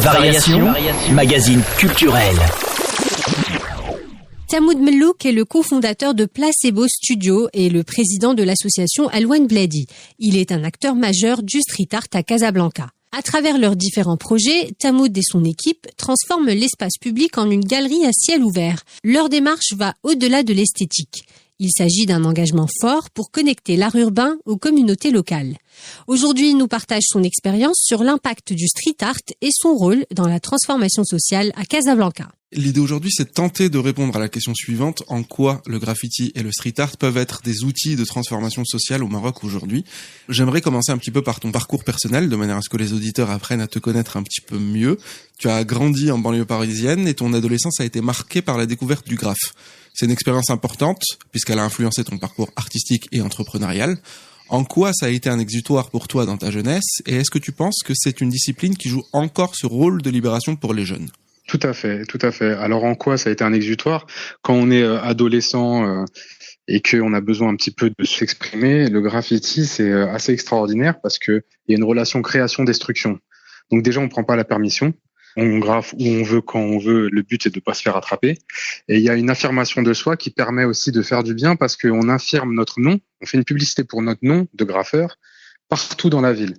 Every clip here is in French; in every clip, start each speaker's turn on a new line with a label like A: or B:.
A: Variation, magazine culturel.
B: Tamoud Mellouk est le cofondateur de Placebo Studio et le président de l'association Alouane Bladi. Il est un acteur majeur du street art à Casablanca. À travers leurs différents projets, Tamoud et son équipe transforment l'espace public en une galerie à ciel ouvert. Leur démarche va au-delà de l'esthétique. Il s'agit d'un engagement fort pour connecter l'art urbain aux communautés locales. Aujourd'hui, il nous partage son expérience sur l'impact du street art et son rôle dans la transformation sociale à Casablanca.
C: L'idée aujourd'hui, c'est de tenter de répondre à la question suivante: en quoi le graffiti et le street art peuvent être des outils de transformation sociale au Maroc aujourd'hui. J'aimerais commencer un petit peu par ton parcours personnel, de manière à ce que les auditeurs apprennent à te connaître un petit peu mieux. Tu as grandi en banlieue parisienne et ton adolescence a été marquée par la découverte du graphe. C'est une expérience importante, puisqu'elle a influencé ton parcours artistique et entrepreneurial. En quoi ça a été un exutoire pour toi dans ta jeunesse, et est-ce que tu penses que c'est une discipline qui joue encore ce rôle de libération pour les jeunes ?
D: Tout à fait. Alors en quoi ça a été un exutoire ? Quand on est adolescent et qu'on a besoin un petit peu de s'exprimer, le graffiti c'est assez extraordinaire parce que il y a une relation création-destruction. Donc déjà on prend pas la permission, on graffe où on veut, quand on veut. Le but c'est de pas se faire attraper. Et il y a une affirmation de soi qui permet aussi de faire du bien parce qu'on affirme notre nom, on fait une publicité pour notre nom de graffeur partout dans la ville.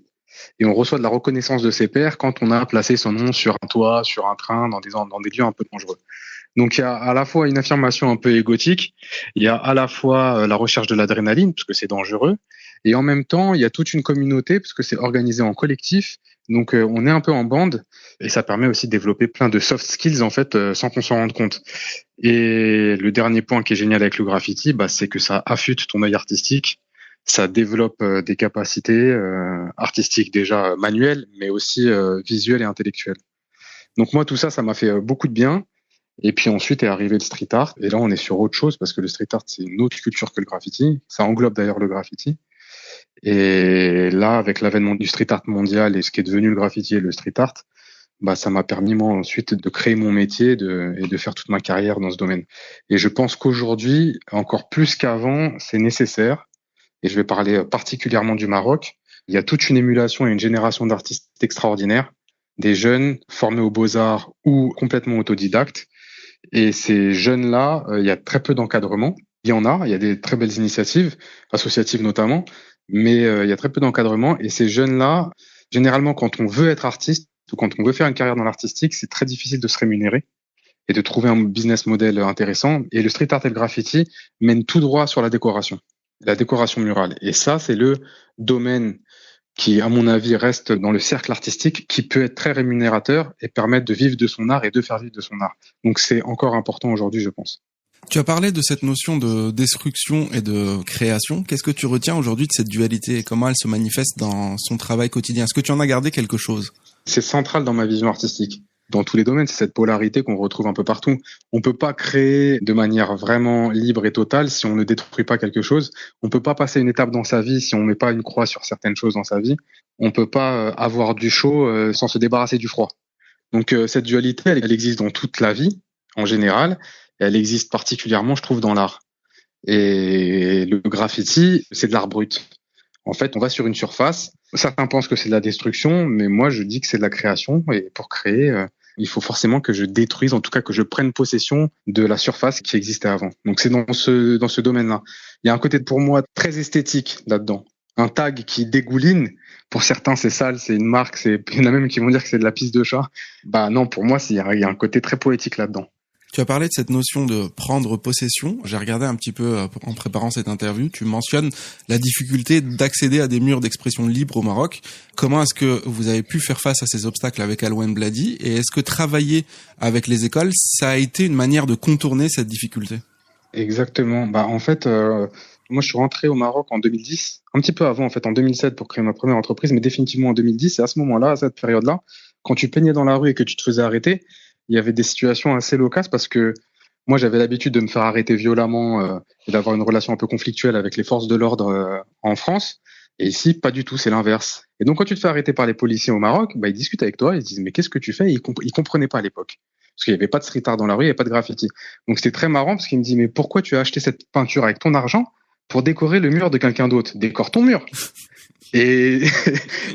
D: Et on reçoit de la reconnaissance de ses pairs quand on a placé son nom sur un toit, sur un train, dans des lieux un peu dangereux. Donc il y a à la fois une affirmation un peu égotique, il y a à la fois la recherche de l'adrénaline, parce que c'est dangereux, et en même temps il y a toute une communauté, parce que c'est organisé en collectif, donc on est un peu en bande, et ça permet aussi de développer plein de soft skills en fait, sans qu'on s'en rende compte. Et le dernier point qui est génial avec le graffiti, c'est que ça affûte ton œil artistique. Ça développe des capacités artistiques déjà manuelles, mais aussi visuelles et intellectuelles. Donc moi, tout ça, ça m'a fait beaucoup de bien. Et puis ensuite est arrivé le street art. Et là, on est sur autre chose parce que le street art, c'est une autre culture que le graffiti. Ça englobe d'ailleurs le graffiti. Et là, avec l'avènement du street art mondial et ce qui est devenu le graffiti et le street art, ça m'a permis moi ensuite de créer mon métier et de faire toute ma carrière dans ce domaine. Et je pense qu'aujourd'hui, encore plus qu'avant, c'est nécessaire. Et je vais parler particulièrement du Maroc. Il y a toute une émulation et une génération d'artistes extraordinaires, des jeunes formés aux beaux-arts ou complètement autodidactes. Et ces jeunes-là, il y a très peu d'encadrement. Il y a des très belles initiatives, associatives notamment, mais il y a très peu d'encadrement. Et ces jeunes-là, généralement, quand on veut être artiste ou quand on veut faire une carrière dans l'artistique, c'est très difficile de se rémunérer et de trouver un business model intéressant. Et le street art et le graffiti mènent tout droit sur la décoration murale. Et ça, c'est le domaine qui, à mon avis, reste dans le cercle artistique, qui peut être très rémunérateur et permettre de vivre de son art et de faire vivre de son art. Donc c'est encore important aujourd'hui, je pense.
C: Tu as parlé de cette notion de destruction et de création. Qu'est-ce que tu retiens aujourd'hui de cette dualité et comment elle se manifeste dans son travail quotidien ? Est-ce que tu en as gardé quelque chose ?
D: C'est central dans ma vision artistique. Dans tous les domaines, c'est cette polarité qu'on retrouve un peu partout. On peut pas créer de manière vraiment libre et totale si on ne détruit pas quelque chose. On peut pas passer une étape dans sa vie si on met pas une croix sur certaines choses dans sa vie. On peut pas avoir du chaud sans se débarrasser du froid. Donc cette dualité, elle existe dans toute la vie en général, et elle existe particulièrement, je trouve, dans l'art. Et le graffiti, c'est de l'art brut. En fait, on va sur une surface. Certains pensent que c'est de la destruction, mais moi, je dis que c'est de la création. Et pour créer, il faut forcément que je détruise, en tout cas que je prenne possession de la surface qui existait avant. Donc c'est dans ce domaine-là. Il y a un côté pour moi très esthétique là-dedans. Un tag qui dégouline, pour certains c'est sale, c'est une marque, il y en a même qui vont dire que c'est de la pisse de chat. Non, pour moi, il y a un côté très poétique là-dedans.
C: Tu as parlé de cette notion de prendre possession. J'ai regardé un petit peu en préparant cette interview. Tu mentionnes la difficulté d'accéder à des murs d'expression libre au Maroc. Comment est-ce que vous avez pu faire face à ces obstacles avec Alouane Bladi ? Et est-ce que travailler avec les écoles, ça a été une manière de contourner cette difficulté ?
D: Exactement. En fait, moi je suis rentré au Maroc en 2010, un petit peu avant en fait, en 2007 pour créer ma première entreprise, mais définitivement en 2010. Et à ce moment-là, à cette période-là, quand tu peignais dans la rue et que tu te faisais arrêter, il y avait des situations assez locales parce que moi, j'avais l'habitude de me faire arrêter violemment et d'avoir une relation un peu conflictuelle avec les forces de l'ordre en France. Et ici, pas du tout, c'est l'inverse. Et donc, quand tu te fais arrêter par les policiers au Maroc, ils discutent avec toi, ils te disent « Mais qu'est-ce que tu fais ?» Ils comprenaient pas à l'époque. Parce qu'il y avait pas de street art dans la rue, il y avait pas de graffiti. Donc, c'était très marrant parce qu'ils me disent « Mais pourquoi tu as acheté cette peinture avec ton argent pour décorer le mur de quelqu'un d'autre ? Décore ton mur !» Et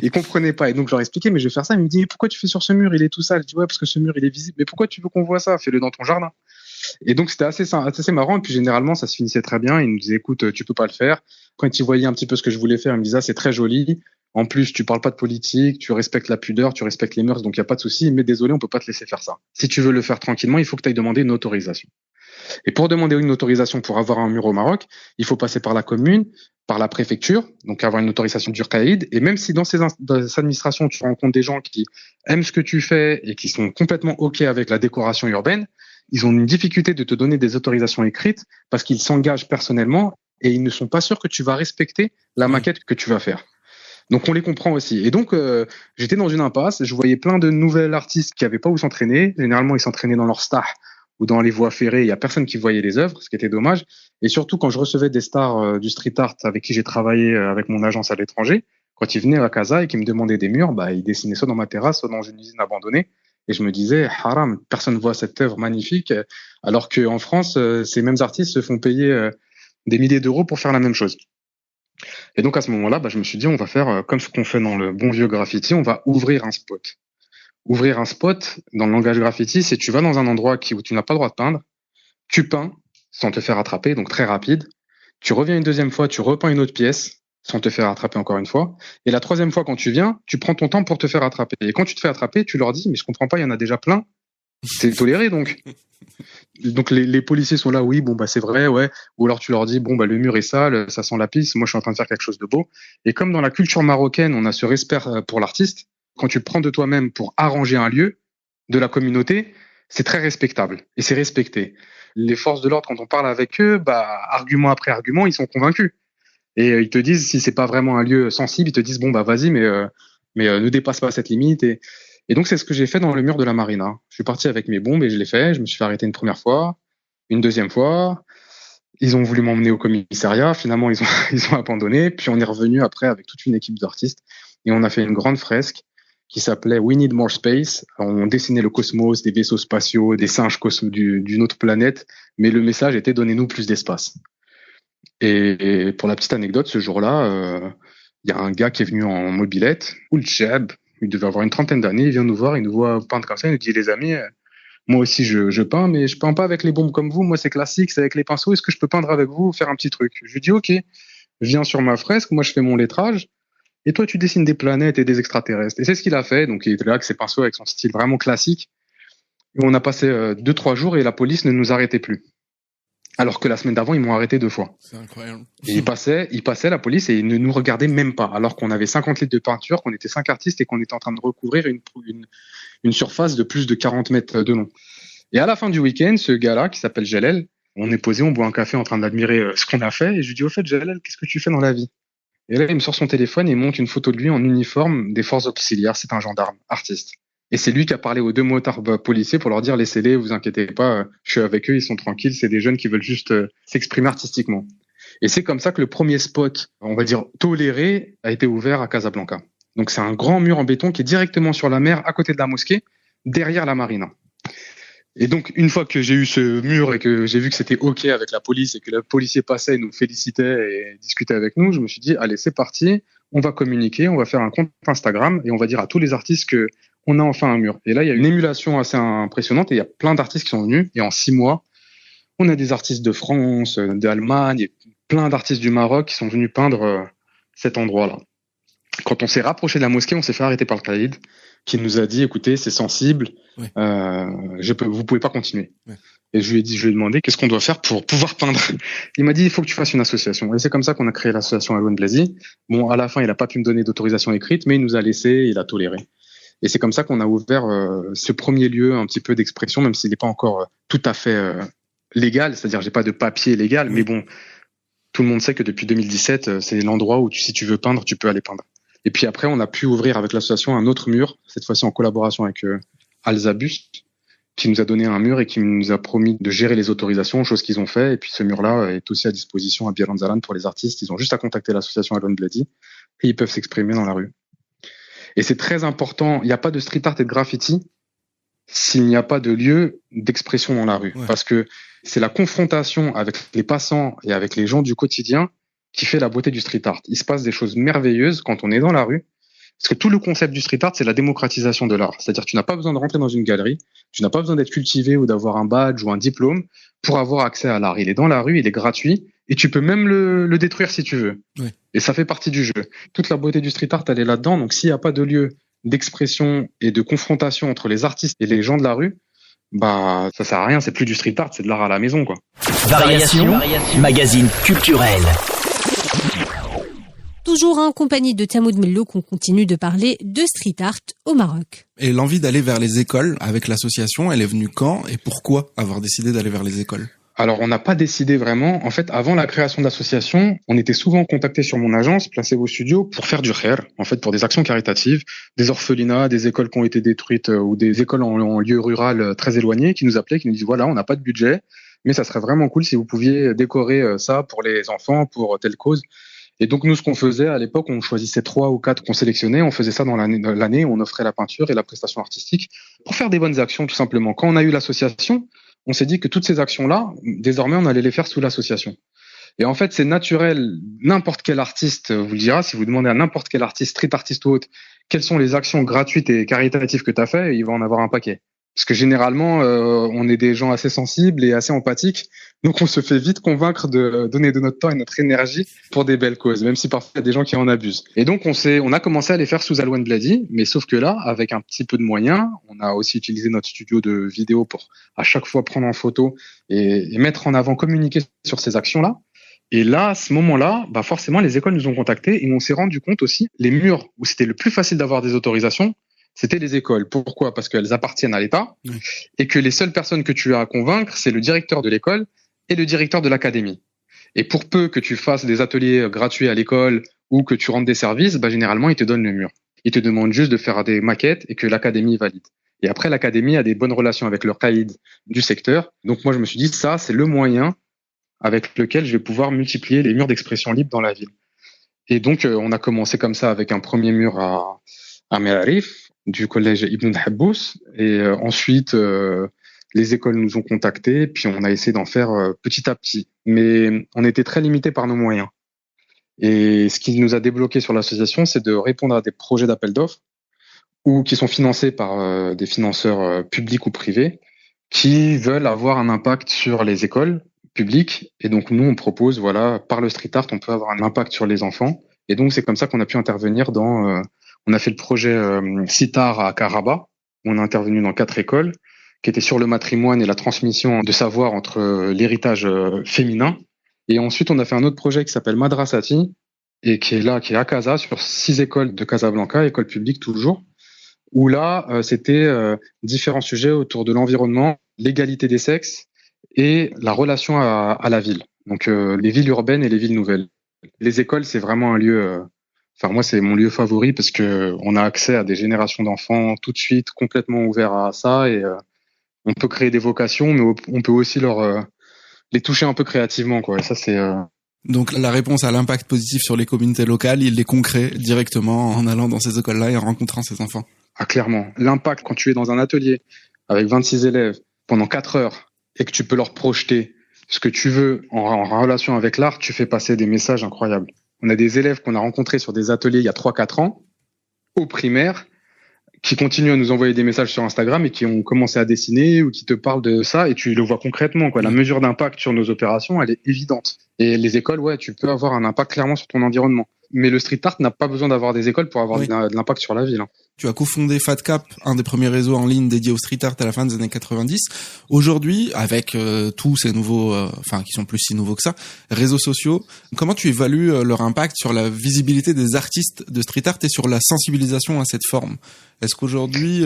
D: ils comprenaient pas. Et donc, je leur expliquais, mais je vais faire ça. Ils me disaient, pourquoi tu fais sur ce mur? Il est tout sale. Je dis, ouais, parce que ce mur, il est visible. Mais pourquoi tu veux qu'on voit ça? Fais-le dans ton jardin. Et donc, c'était assez marrant. Et puis, généralement, ça se finissait très bien. Ils me disaient, écoute, tu peux pas le faire. Quand ils voyaient un petit peu ce que je voulais faire, ils me disaient, ah, c'est très joli. En plus, tu parles pas de politique, tu respectes la pudeur, tu respectes les mœurs, donc il y a pas de souci. Mais désolé, on peut pas te laisser faire ça. Si tu veux le faire tranquillement, il faut que tu ailles demander une autorisation. Et pour demander une autorisation pour avoir un mur au Maroc, il faut passer par la commune, par la préfecture, donc avoir une autorisation du caïd. Et même si dans ces administrations, tu rencontres des gens qui aiment ce que tu fais et qui sont complètement OK avec la décoration urbaine, ils ont une difficulté de te donner des autorisations écrites parce qu'ils s'engagent personnellement et ils ne sont pas sûrs que tu vas respecter la maquette que tu vas faire. Donc on les comprend aussi. Et donc j'étais dans une impasse, je voyais plein de nouvelles artistes qui n'avaient pas où s'entraîner. Généralement, ils s'entraînaient dans leur star ou dans les voies ferrées. Il y a personne qui voyait les œuvres, ce qui était dommage. Et surtout quand je recevais des stars du street art avec qui j'ai travaillé avec mon agence à l'étranger, quand ils venaient à Casa et qu'ils me demandaient des murs, bah ils dessinaient soit dans ma terrasse, soit dans une usine abandonnée. Et je me disais, haram, personne voit cette œuvre magnifique, alors qu'en France, ces mêmes artistes se font payer des milliers d'euros pour faire la même chose. Et donc à ce moment-là, je me suis dit, on va faire comme ce qu'on fait dans le bon vieux graffiti, on va ouvrir un spot. Ouvrir un spot, dans le langage graffiti, c'est tu vas dans un endroit où tu n'as pas le droit de peindre, tu peins sans te faire attraper, donc très rapide. Tu reviens une deuxième fois, tu repeins une autre pièce sans te faire attraper encore une fois. Et la troisième fois, quand tu viens, tu prends ton temps pour te faire attraper. Et quand tu te fais attraper, tu leur dis, mais je comprends pas, il y en a déjà plein. C'est toléré donc. Donc les policiers sont là, oui, c'est vrai, ouais. Ou alors tu leur dis, le mur est sale, ça sent la pisse, moi je suis en train de faire quelque chose de beau. Et comme dans la culture marocaine, on a ce respect pour l'artiste, quand tu prends de toi-même pour arranger un lieu de la communauté, c'est très respectable et c'est respecté. Les forces de l'ordre, quand on parle avec eux, argument après argument, ils sont convaincus. Et ils te disent, si c'est pas vraiment un lieu sensible, ils te disent, vas-y, mais ne dépasse pas cette limite. Et donc, c'est ce que j'ai fait dans le mur de la Marina. Je suis parti avec mes bombes et je l'ai fait. Je me suis fait arrêter une première fois, une deuxième fois. Ils ont voulu m'emmener au commissariat. Finalement, ils ont abandonné. Puis on est revenu après avec toute une équipe d'artistes et on a fait une grande fresque qui s'appelait We Need More Space. On dessinait le cosmos, des vaisseaux spatiaux, des singes d'une autre planète. Mais le message était donnez-nous plus d'espace. Et pour la petite anecdote, ce jour-là, il y a un gars qui est venu en mobilette, Ould Cheb. Il devait avoir une trentaine d'années, il vient nous voir, il nous voit peindre comme ça, il nous dit les amis, moi aussi je peins, mais je peins pas avec les bombes comme vous, moi c'est classique, c'est avec les pinceaux, est-ce que je peux peindre avec vous, faire un petit truc? Je lui dis ok, viens sur ma fresque, moi je fais mon lettrage, et toi tu dessines des planètes et des extraterrestres. Et c'est ce qu'il a fait, donc il était là avec ses pinceaux, avec son style vraiment classique, et on a passé 2-3 jours et la police ne nous arrêtait plus. Alors que la semaine d'avant, ils m'ont arrêté 2 fois.
C: C'est incroyable.
D: Et ils passaient la police et ils ne nous regardaient même pas, alors qu'on avait 50 litres de peinture, qu'on était 5 artistes et qu'on était en train de recouvrir une surface de plus de 40 mètres de long. Et à la fin du week-end, ce gars-là, qui s'appelle Jalel, on est posé, on boit un café en train d'admirer ce qu'on a fait. Et je lui dis, au fait, Jalel, qu'est-ce que tu fais dans la vie? Et là, il me sort son téléphone et il monte une photo de lui en uniforme des forces auxiliaires. C'est un gendarme, artiste. Et c'est lui qui a parlé aux 2 motards policiers pour leur dire laissez-les, vous inquiétez pas, je suis avec eux, ils sont tranquilles, c'est des jeunes qui veulent juste s'exprimer artistiquement. Et c'est comme ça que le premier spot, on va dire toléré, a été ouvert à Casablanca. Donc c'est un grand mur en béton qui est directement sur la mer, à côté de la mosquée, derrière la marina. Et donc une fois que j'ai eu ce mur et que j'ai vu que c'était ok avec la police et que le policier passait et nous félicitait et discutait avec nous, je me suis dit allez c'est parti, on va communiquer, on va faire un compte Instagram et on va dire à tous les artistes que on a enfin un mur. Et là, il y a une émulation assez impressionnante et il y a plein d'artistes qui sont venus. Et en 6 mois, on a des artistes de France, d'Allemagne, et plein d'artistes du Maroc qui sont venus peindre cet endroit-là. Quand on s'est rapproché de la mosquée, on s'est fait arrêter par le caïd qui nous a dit, écoutez, c'est sensible,
C: ouais.
D: Vous pouvez pas continuer.
C: Ouais.
D: Et je lui ai demandé qu'est-ce qu'on doit faire pour pouvoir peindre. Il m'a dit, il faut que tu fasses une association. Et c'est comme ça qu'on a créé l'association Alouane Blaizy. Bon, à la fin, il a pas pu me donner d'autorisation écrite, mais il nous a laissé, il a toléré. Et c'est comme ça qu'on a ouvert ce premier lieu un petit peu d'expression, même s'il n'est pas encore tout à fait légal, c'est-à-dire j'ai pas de papier légal, mais bon, tout le monde sait que depuis 2017, c'est l'endroit où si tu veux peindre, tu peux aller peindre. Et puis après, on a pu ouvrir avec l'association un autre mur, cette fois-ci en collaboration avec Alzabus, qui nous a donné un mur et qui nous a promis de gérer les autorisations, chose qu'ils ont fait. Et puis ce mur-là est aussi à disposition à Bialanzalan pour les artistes. Ils ont juste à contacter l'association Alouane Blaizy et ils peuvent s'exprimer dans la rue. Et c'est très important, il n'y a pas de street art et de graffiti s'il n'y a pas de lieu d'expression dans la rue. Ouais. Parce que c'est la confrontation avec les passants et avec les gens du quotidien qui fait la beauté du street art. Il se passe des choses merveilleuses quand on est dans la rue. Parce que tout le concept du street art, c'est la démocratisation de l'art. C'est-à-dire que tu n'as pas besoin de rentrer dans une galerie, tu n'as pas besoin d'être cultivé ou d'avoir un badge ou un diplôme pour avoir accès à l'art. Il est dans la rue, il est gratuit, et tu peux même le détruire si tu veux. Oui. Et ça fait partie du jeu. Toute la beauté du street art, elle est là-dedans. Donc s'il n'y a pas de lieu d'expression et de confrontation entre les artistes et les gens de la rue, bah ça sert à rien, c'est plus du street art, c'est de l'art à la maison, quoi.
A: Variation, magazine culturel.
B: Toujours en compagnie de Tamoud Mello qu'on continue de parler de street art au Maroc.
C: Et l'envie d'aller vers les écoles avec l'association, elle est venue quand et pourquoi avoir décidé d'aller vers les écoles ?
D: Alors, on n'a pas décidé vraiment. En fait, avant la création de l'association, on était souvent contacté sur mon agence, Placebo Studio, pour faire du khair, en fait, pour des actions caritatives, des orphelinats, des écoles qui ont été détruites ou des écoles en lieu rural très éloigné, qui nous appelaient, qui nous disent voilà, on n'a pas de budget, mais ça serait vraiment cool si vous pouviez décorer ça pour les enfants, pour telle cause. Et donc, nous, ce qu'on faisait à l'époque, on choisissait 3 ou 4 qu'on sélectionnait. On faisait ça dans l'année où on offrait la peinture et la prestation artistique pour faire des bonnes actions, tout simplement. Quand on a eu l'association, on s'est dit que toutes ces actions-là, désormais, on allait les faire sous l'association. Et en fait, c'est naturel. N'importe quel artiste vous le dira. Si vous demandez à n'importe quel artiste, street artiste ou autre, quelles sont les actions gratuites et caritatives que tu as fait, il va en avoir un paquet. Parce que généralement, on est des gens assez sensibles et assez empathiques. Donc, on se fait vite convaincre de donner de notre temps et notre énergie pour des belles causes, même si parfois il y a des gens qui en abusent. Et donc, on a commencé à les faire sous Alouane Bladi, mais sauf que là, avec un petit peu de moyens, on a aussi utilisé notre studio de vidéo pour à chaque fois prendre en photo et mettre en avant, communiquer sur ces actions-là. Et là, à ce moment-là, bah forcément, les écoles nous ont contactés et on s'est rendu compte aussi, les murs où c'était le plus facile d'avoir des autorisations, c'était les écoles. Pourquoi ? Parce qu'elles appartiennent à l'État et que les seules personnes que tu as à convaincre, c'est le directeur de l'école et le directeur de l'académie. Et pour peu que tu fasses des ateliers gratuits à l'école ou que tu rendes des services, bah, généralement, ils te donnent le mur. Ils te demandent juste de faire des maquettes et que l'académie valide. Et après, l'académie a des bonnes relations avec leur caïd du secteur. Donc moi, je me suis dit, ça, c'est le moyen avec lequel je vais pouvoir multiplier les murs d'expression libre dans la ville. Et donc, on a commencé comme ça avec un premier mur à Merarif, du collège Ibn Habous. Et ensuite, les écoles nous ont contactés, puis on a essayé d'en faire petit à petit. Mais on était très limité par nos moyens. Et ce qui nous a débloqué sur l'association, c'est de répondre à des projets d'appel d'offres ou qui sont financés par des financeurs publics ou privés qui veulent avoir un impact sur les écoles publiques. Et donc, nous, on propose, voilà, par le street art, on peut avoir un impact sur les enfants. Et donc, c'est comme ça qu'on a pu intervenir dans... on a fait le projet Sitar à Karaba. On a intervenu dans 4 écoles qui étaient sur le matrimoine et la transmission de savoir entre l'héritage féminin. Et ensuite, on a fait un autre projet qui s'appelle Madrasati et qui est à Casa, sur 6 écoles de Casablanca, écoles publiques toujours, où là, c'était différents sujets autour de l'environnement, l'égalité des sexes et la relation à la ville. Donc, les villes urbaines et les villes nouvelles. Les écoles, c'est vraiment un lieu... Enfin, moi, c'est mon lieu favori parce que on a accès à des générations d'enfants tout de suite, complètement ouverts à ça, et on peut créer des vocations, mais on peut aussi les toucher un peu créativement, quoi. Et ça, c'est...
C: Donc, la réponse à l'impact positif sur les communautés locales, il est concret directement en allant dans ces écoles-là et en rencontrant ces enfants.
D: Ah, clairement. L'impact, quand tu es dans un atelier avec 26 élèves pendant 4 heures et que tu peux leur projeter ce que tu veux en relation avec l'art, tu fais passer des messages incroyables. On a des élèves qu'on a rencontrés sur des ateliers il y a 3-4 ans, au primaire, qui continuent à nous envoyer des messages sur Instagram et qui ont commencé à dessiner ou qui te parlent de ça, et tu le vois concrètement, quoi. La mesure d'impact sur nos opérations, elle est évidente. Et les écoles, ouais, tu peux avoir un impact clairement sur ton environnement. Mais le street art n'a pas besoin d'avoir des écoles pour avoir de l'impact sur la ville.
C: Tu as cofondé FatCap, un des premiers réseaux en ligne dédiés au street art à la fin des années 90. Aujourd'hui, avec tous ces nouveaux, qui sont plus si nouveaux que ça, réseaux sociaux, comment tu évalues leur impact sur la visibilité des artistes de street art et sur la sensibilisation à cette forme ? Est-ce qu'aujourd'hui,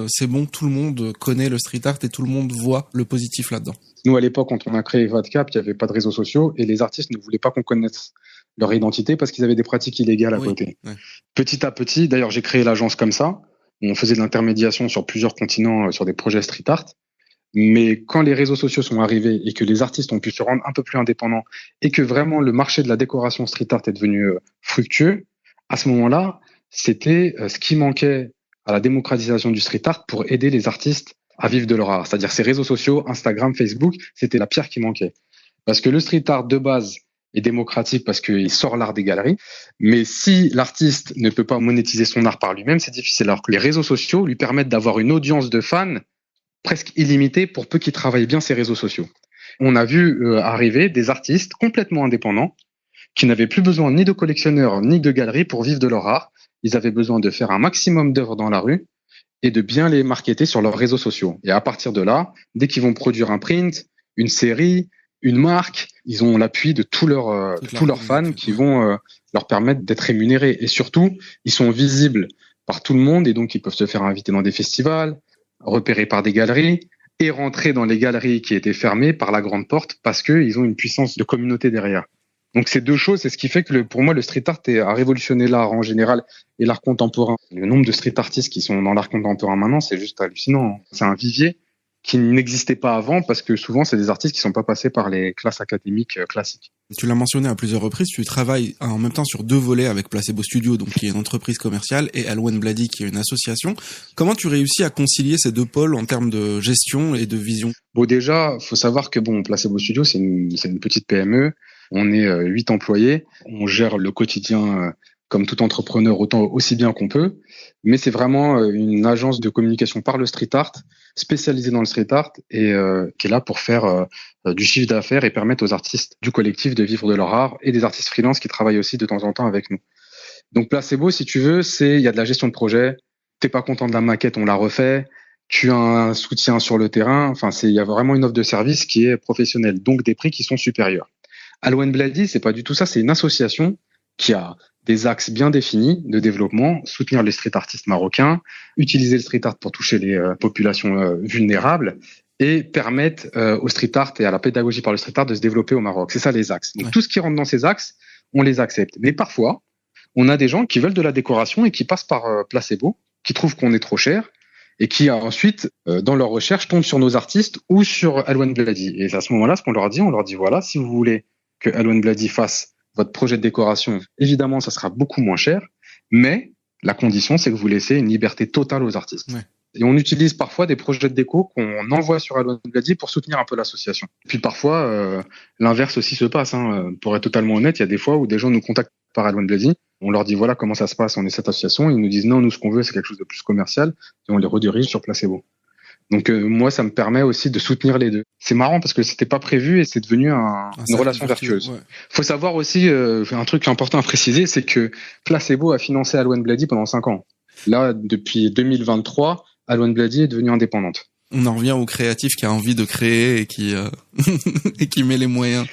C: c'est bon, tout le monde connaît le street art et tout le monde voit le positif là-dedans ?
D: Nous, à l'époque, quand on a créé FatCap, il n'y avait pas de réseaux sociaux et les artistes ne voulaient pas qu'on connaisse leur identité parce qu'ils avaient des pratiques illégales à côté. Ouais. Petit à petit, d'ailleurs, j'ai créé l'agence comme ça. On faisait de l'intermédiation sur plusieurs continents, sur des projets street art. Mais quand les réseaux sociaux sont arrivés et que les artistes ont pu se rendre un peu plus indépendants et que vraiment le marché de la décoration street art est devenu fructueux, à ce moment-là, c'était ce qui manquait à la démocratisation du street art pour aider les artistes à vivre de leur art. C'est-à-dire ces réseaux sociaux, Instagram, Facebook, c'était la pierre qui manquait. Parce que le street art de base et démocratique parce qu'il sort l'art des galeries. Mais si l'artiste ne peut pas monétiser son art par lui-même, c'est difficile. Alors que les réseaux sociaux lui permettent d'avoir une audience de fans presque illimitée pour peu qu'il travaille bien ses réseaux sociaux. On a vu arriver des artistes complètement indépendants qui n'avaient plus besoin ni de collectionneurs ni de galeries pour vivre de leur art. Ils avaient besoin de faire un maximum d'œuvres dans la rue et de bien les marketer sur leurs réseaux sociaux. Et à partir de là, dès qu'ils vont produire un print, une série, une marque, ils ont l'appui de tous leurs fans qui vont leur permettre d'être rémunérés. Et surtout, ils sont visibles par tout le monde et donc ils peuvent se faire inviter dans des festivals, repérés par des galeries et rentrer dans les galeries qui étaient fermées par la grande porte parce qu'ils ont une puissance de communauté derrière. Donc ces deux choses, c'est ce qui fait que pour moi, le street art a révolutionné l'art en général et l'art contemporain. Le nombre de street artistes qui sont dans l'art contemporain maintenant, c'est juste hallucinant. C'est un vivier qui n'existait pas avant parce que souvent, c'est des artistes qui sont pas passés par les classes académiques classiques.
C: Tu l'as mentionné à plusieurs reprises, tu travailles en même temps sur 2 volets avec Placebo Studio, donc qui est une entreprise commerciale, et Al-Wen Bladi, qui est une association. Comment tu réussis à concilier ces 2 pôles en termes de gestion et de vision?
D: Bon, déjà, faut savoir que Placebo Studio, c'est une petite PME. On est 8 employés. On gère le quotidien comme tout entrepreneur aussi bien qu'on peut. Mais c'est vraiment une agence de communication par le street art, spécialisée dans le street art et qui est là pour faire du chiffre d'affaires et permettre aux artistes du collectif de vivre de leur art et des artistes freelance qui travaillent aussi de temps en temps avec nous. Donc Placebo, si tu veux, il y a de la gestion de projet. T'es pas content de la maquette, on la refait. Tu as un soutien sur le terrain. Enfin, il y a vraiment une offre de service qui est professionnelle, donc des prix qui sont supérieurs. Al-Wen Bladi, c'est pas du tout ça. C'est une association qui a des axes bien définis de développement, soutenir les street artistes marocains, utiliser le street art pour toucher les populations vulnérables et permettre au street art et à la pédagogie par le street art de se développer au Maroc. C'est ça les axes. Donc tout ce qui rentre dans ces axes, on les accepte. Mais parfois, on a des gens qui veulent de la décoration et qui passent par Placebo, qui trouvent qu'on est trop cher et qui ensuite, dans leur recherche, tombent sur nos artistes ou sur Al-Wen Bladi. Et à ce moment-là, ce qu'on leur dit voilà, si vous voulez que Al-Wen Bladi fasse votre projet de décoration, évidemment, ça sera beaucoup moins cher, mais la condition, c'est que vous laissez une liberté totale aux artistes. Ouais. Et on utilise parfois des projets de déco qu'on envoie sur Al-Wen Bladi pour soutenir un peu l'association. Puis parfois, l'inverse aussi se passe. Pour être totalement honnête, il y a des fois où des gens nous contactent par Al-Wen Bladi, on leur dit voilà comment ça se passe, on est cette association, ils nous disent non, nous ce qu'on veut c'est quelque chose de plus commercial, et on les redirige sur Placebo. Donc moi, ça me permet aussi de soutenir les deux. C'est marrant parce que c'était pas prévu et c'est devenu une relation vertueuse. Ouais. Faut savoir aussi un truc important à préciser, c'est que Placebo a financé Al-Wen Bladi pendant 5 ans. Là, depuis 2023, Al-Wen Bladi est devenue indépendante.
C: On en revient au créatif qui a envie de créer et qui et qui met les moyens.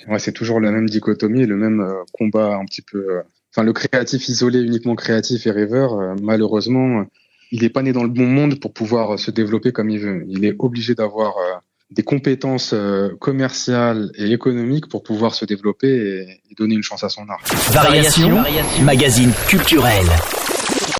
D: Ouais, c'est toujours la même dichotomie, le même combat un petit peu. Enfin, le créatif isolé, uniquement créatif et rêveur, malheureusement. Il n'est pas né dans le bon monde pour pouvoir se développer comme il veut. Il est obligé d'avoir des compétences commerciales et économiques pour pouvoir se développer et donner une chance à son art.
A: Variation, magazine culturel.